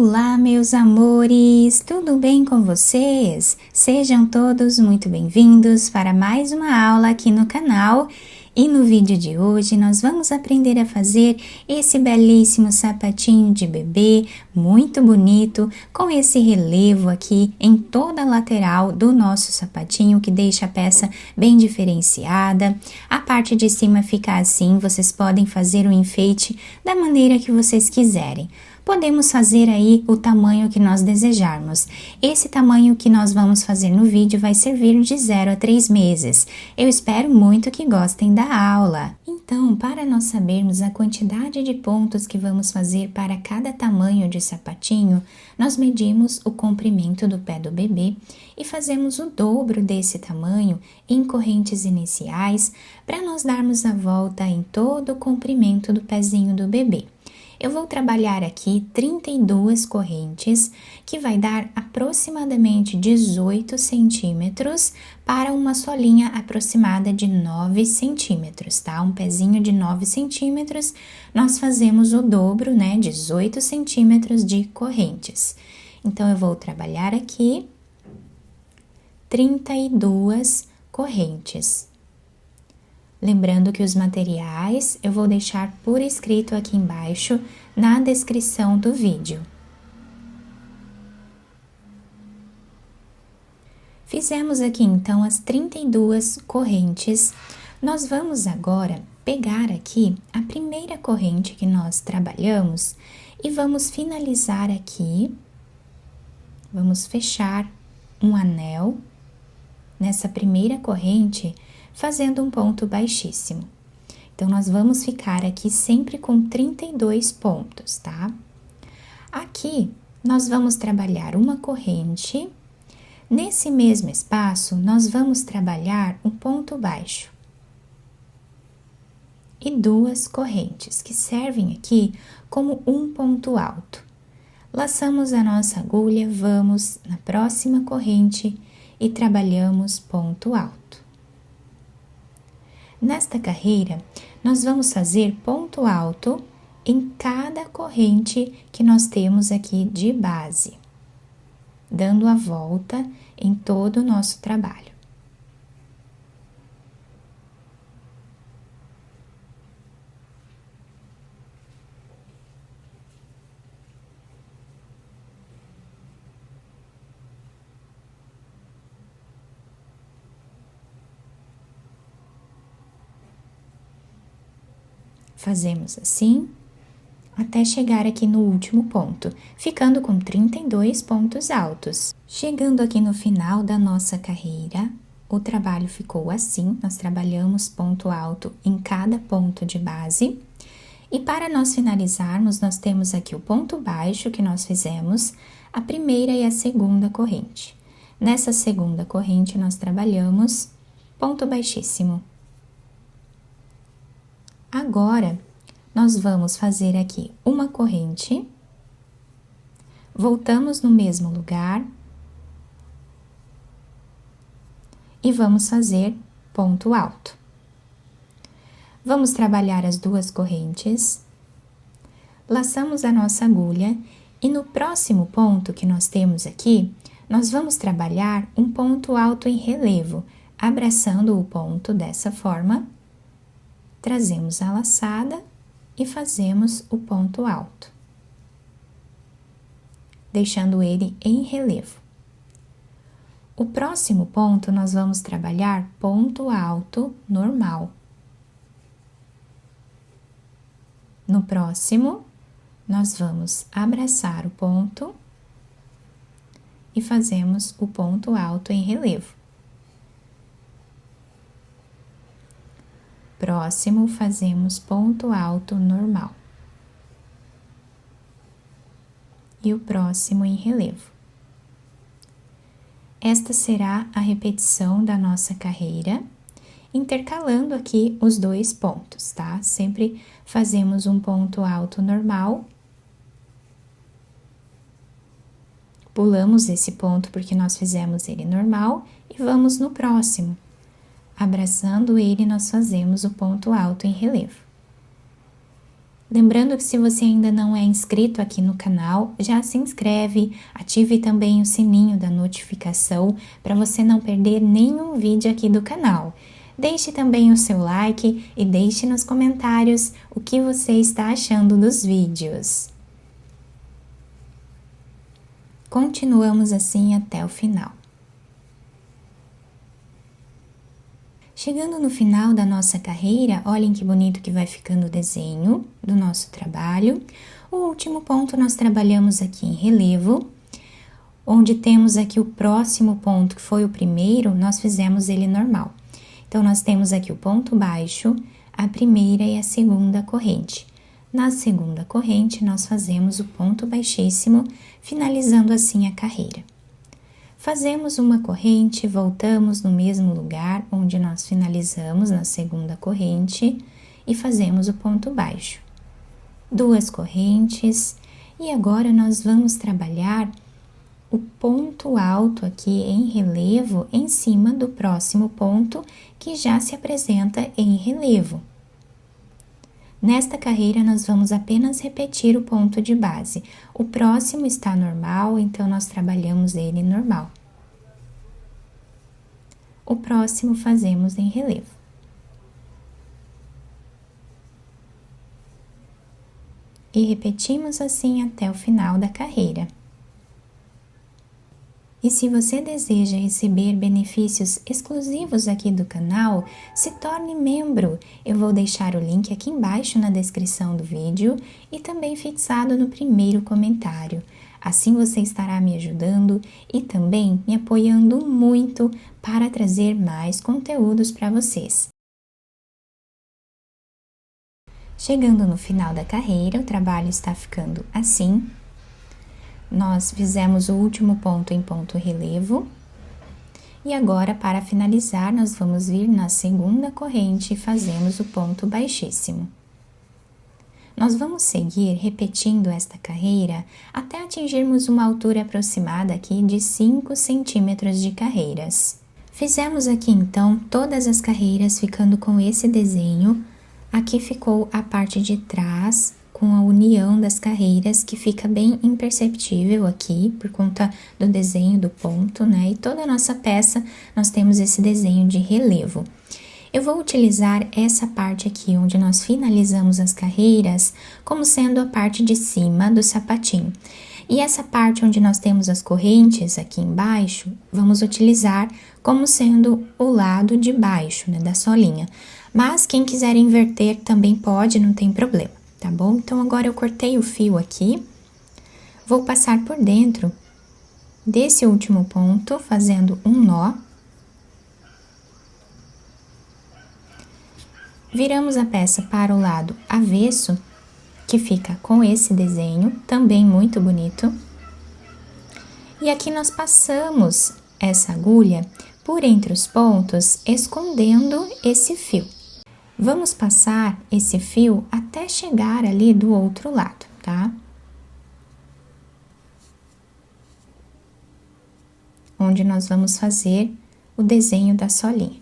Olá, meus amores! Tudo bem com vocês? Sejam todos muito bem-vindos para mais uma aula aqui no canal. E no vídeo de hoje nós vamos aprender a fazer esse belíssimo sapatinho de bebê, muito bonito, com esse relevo aqui em toda a lateral do nosso sapatinho, que deixa a peça bem diferenciada. A parte de cima fica assim, vocês podem fazer o enfeite da maneira que vocês quiserem. Podemos fazer aí o tamanho que nós desejarmos. Esse tamanho que nós vamos fazer no vídeo vai servir de 0 a 3 meses. Eu espero muito que gostem da aula. Então, para nós sabermos a quantidade de pontos que vamos fazer para cada tamanho de sapatinho, nós medimos o comprimento do pé do bebê e fazemos o dobro desse tamanho em correntes iniciais para nós darmos a volta em todo o comprimento do pezinho do bebê. Eu vou trabalhar aqui 32 correntes, que vai dar aproximadamente 18 centímetros para uma solinha aproximada de 9 centímetros, tá? Um pezinho de 9 centímetros, nós fazemos o dobro, né? 18 centímetros de correntes. Então, eu vou trabalhar aqui 32 correntes. Lembrando que os materiais eu vou deixar por escrito aqui embaixo na descrição do vídeo. Fizemos aqui então as 32 correntes. Nós vamos agora pegar aqui a primeira corrente que nós trabalhamos e vamos finalizar aqui. Vamos fechar um anel nessa primeira corrente, fazendo um ponto baixíssimo. Então, nós vamos ficar aqui sempre com 32 pontos, tá? Aqui, nós vamos trabalhar uma corrente. Nesse mesmo espaço, nós vamos trabalhar um ponto baixo. E duas correntes, que servem aqui como um ponto alto. Laçamos a nossa agulha, vamos na próxima corrente e trabalhamos ponto alto. Nesta carreira, nós vamos fazer ponto alto em cada corrente que nós temos aqui de base, dando a volta em todo o nosso trabalho. Fazemos assim, até chegar aqui no último ponto, ficando com 32 pontos altos. Chegando aqui no final da nossa carreira, o trabalho ficou assim, nós trabalhamos ponto alto em cada ponto de base. E para nós finalizarmos, nós temos aqui o ponto baixo que nós fizemos, a primeira e a segunda corrente. Nessa segunda corrente, nós trabalhamos ponto baixíssimo. Agora, nós vamos fazer aqui uma corrente, voltamos no mesmo lugar e vamos fazer ponto alto. Vamos trabalhar as duas correntes, laçamos a nossa agulha e no próximo ponto que nós temos aqui, nós vamos trabalhar um ponto alto em relevo, abraçando o ponto dessa forma. Trazemos a laçada e fazemos o ponto alto, deixando ele em relevo. O próximo ponto, nós vamos trabalhar ponto alto normal. No próximo, nós vamos abraçar o ponto e fazemos o ponto alto em relevo. Próximo, fazemos ponto alto normal. E o próximo em relevo. Esta será a repetição da nossa carreira, intercalando aqui os dois pontos, tá? Sempre fazemos um ponto alto normal. Pulamos esse ponto porque nós fizemos ele normal e vamos no próximo. Abraçando ele, nós fazemos o ponto alto em relevo. Lembrando que se você ainda não é inscrito aqui no canal, já se inscreve, ative também o sininho da notificação para você não perder nenhum vídeo aqui do canal. Deixe também o seu like e deixe nos comentários o que você está achando dos vídeos. Continuamos assim até o final. Chegando no final da nossa carreira, olhem que bonito que vai ficando o desenho do nosso trabalho. O último ponto nós trabalhamos aqui em relevo, onde temos aqui o próximo ponto, que foi o primeiro, nós fizemos ele normal. Então, nós temos aqui o ponto baixo, a primeira e a segunda corrente. Na segunda corrente, nós fazemos o ponto baixíssimo, finalizando assim a carreira. Fazemos uma corrente, voltamos no mesmo lugar onde nós finalizamos na segunda corrente e fazemos o ponto baixo. Duas correntes e agora nós vamos trabalhar o ponto alto aqui em relevo em cima do próximo ponto que já se apresenta em relevo. Nesta carreira, nós vamos apenas repetir o ponto de base. O próximo está normal, então nós trabalhamos ele normal. O próximo fazemos em relevo. E repetimos assim até o final da carreira. E se você deseja receber benefícios exclusivos aqui do canal, se torne membro. Eu vou deixar o link aqui embaixo na descrição do vídeo e também fixado no primeiro comentário. Assim você estará me ajudando e também me apoiando muito para trazer mais conteúdos para vocês. Chegando no final da carreira, o trabalho está ficando assim. Nós fizemos o último ponto em ponto relevo. E agora, para finalizar, nós vamos vir na segunda corrente e fazemos o ponto baixíssimo. Nós vamos seguir repetindo esta carreira até atingirmos uma altura aproximada aqui de 5 centímetros de carreiras. Fizemos aqui então todas as carreiras ficando com esse desenho. Aqui ficou a parte de trás, com a união das carreiras, que fica bem imperceptível aqui, por conta do desenho do ponto, né? E toda a nossa peça, nós temos esse desenho de relevo. Eu vou utilizar essa parte aqui, onde nós finalizamos as carreiras, como sendo a parte de cima do sapatinho. E essa parte onde nós temos as correntes aqui embaixo, vamos utilizar como sendo o lado de baixo, né, da solinha. Mas quem quiser inverter também pode, não tem problema. Tá bom? Então, agora eu cortei o fio aqui, vou passar por dentro desse último ponto, fazendo um nó. Viramos a peça para o lado avesso, que fica com esse desenho, também muito bonito. E aqui nós passamos essa agulha por entre os pontos, escondendo esse fio. Vamos passar esse fio até chegar ali do outro lado, tá? Onde nós vamos fazer o desenho da solinha.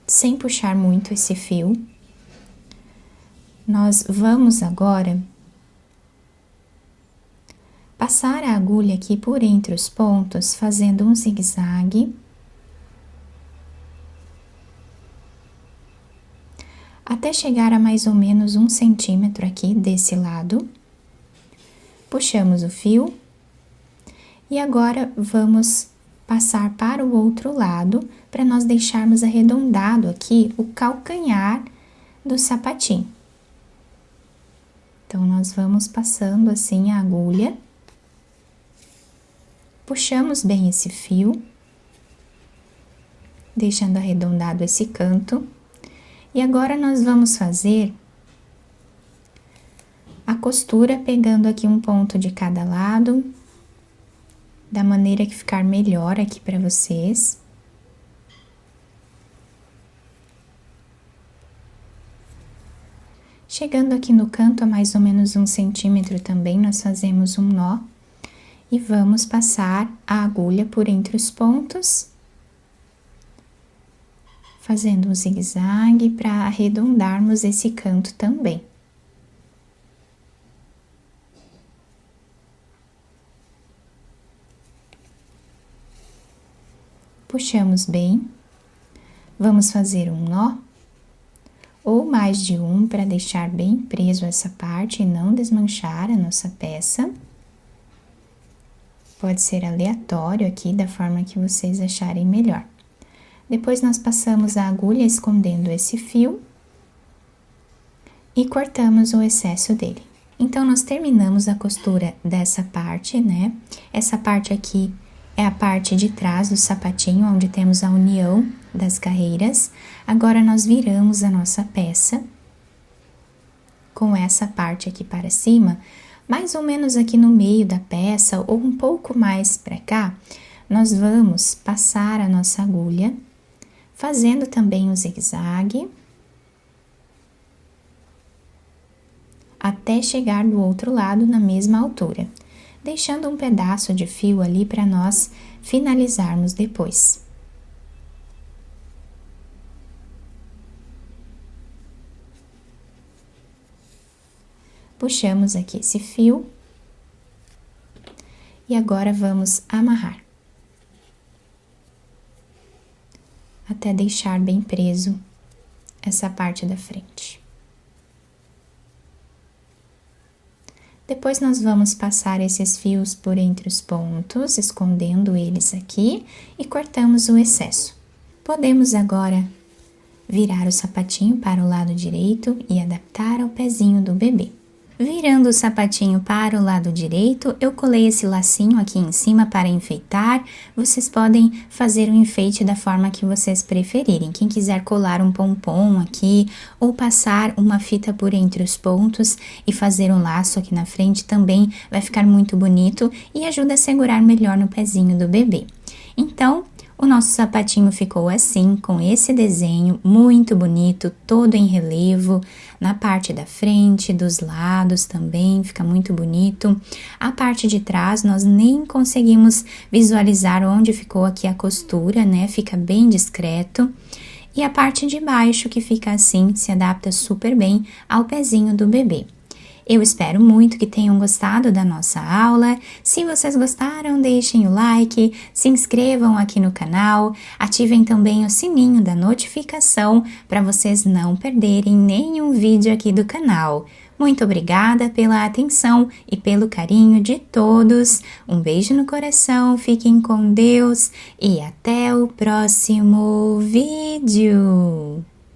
Sem puxar muito esse fio, nós vamos agora passar a agulha aqui por entre os pontos, fazendo um zigue-zague. Até chegar a mais ou menos 1 centímetro aqui desse lado. Puxamos o fio. E agora, vamos passar para o outro lado, para nós deixarmos arredondado aqui o calcanhar do sapatinho. Então, nós vamos passando assim a agulha. Puxamos bem esse fio, deixando arredondado esse canto. E agora, nós vamos fazer a costura pegando aqui um ponto de cada lado, da maneira que ficar melhor aqui para vocês. Chegando aqui no canto, a mais ou menos 1 centímetro também, nós fazemos um nó. e vamos passar a agulha por entre os pontos, fazendo um zigue-zague para arredondarmos esse canto também. Puxamos bem, vamos fazer um nó, ou mais de um, para deixar bem preso essa parte e não desmanchar a nossa peça. Pode ser aleatório aqui, da forma que vocês acharem melhor. Depois, nós passamos a agulha escondendo esse fio e cortamos o excesso dele. Então, nós terminamos a costura dessa parte, né? Essa parte aqui é a parte de trás do sapatinho, onde temos a união das carreiras. Agora, nós viramos a nossa peça com essa parte aqui para cima, mais ou menos aqui no meio da peça, ou um pouco mais para cá, nós vamos passar a nossa agulha, fazendo também um zigue-zague, até chegar do outro lado na mesma altura, deixando um pedaço de fio ali para nós finalizarmos depois. Puxamos aqui esse fio e agora vamos amarrar até deixar bem preso essa parte da frente. Depois, nós vamos passar esses fios por entre os pontos, escondendo eles aqui, e cortamos o excesso. Podemos agora virar o sapatinho para o lado direito e adaptar ao pezinho do bebê. Virando o sapatinho para o lado direito, eu colei esse lacinho aqui em cima para enfeitar. Vocês podem fazer o enfeite da forma que vocês preferirem. Quem quiser colar um pompom aqui ou passar uma fita por entre os pontos e fazer um laço aqui na frente também vai ficar muito bonito e ajuda a segurar melhor no pezinho do bebê. Então, o nosso sapatinho ficou assim, com esse desenho muito bonito, todo em relevo, na parte da frente, dos lados também, fica muito bonito. A parte de trás, nós nem conseguimos visualizar onde ficou aqui a costura, né? Fica bem discreto. E a parte de baixo, que fica assim, se adapta super bem ao pezinho do bebê. Eu espero muito que tenham gostado da nossa aula. Se vocês gostaram, deixem o like, se inscrevam aqui no canal, ativem também o sininho da notificação para vocês não perderem nenhum vídeo aqui do canal. Muito obrigada pela atenção e pelo carinho de todos. Um beijo no coração, fiquem com Deus e até o próximo vídeo.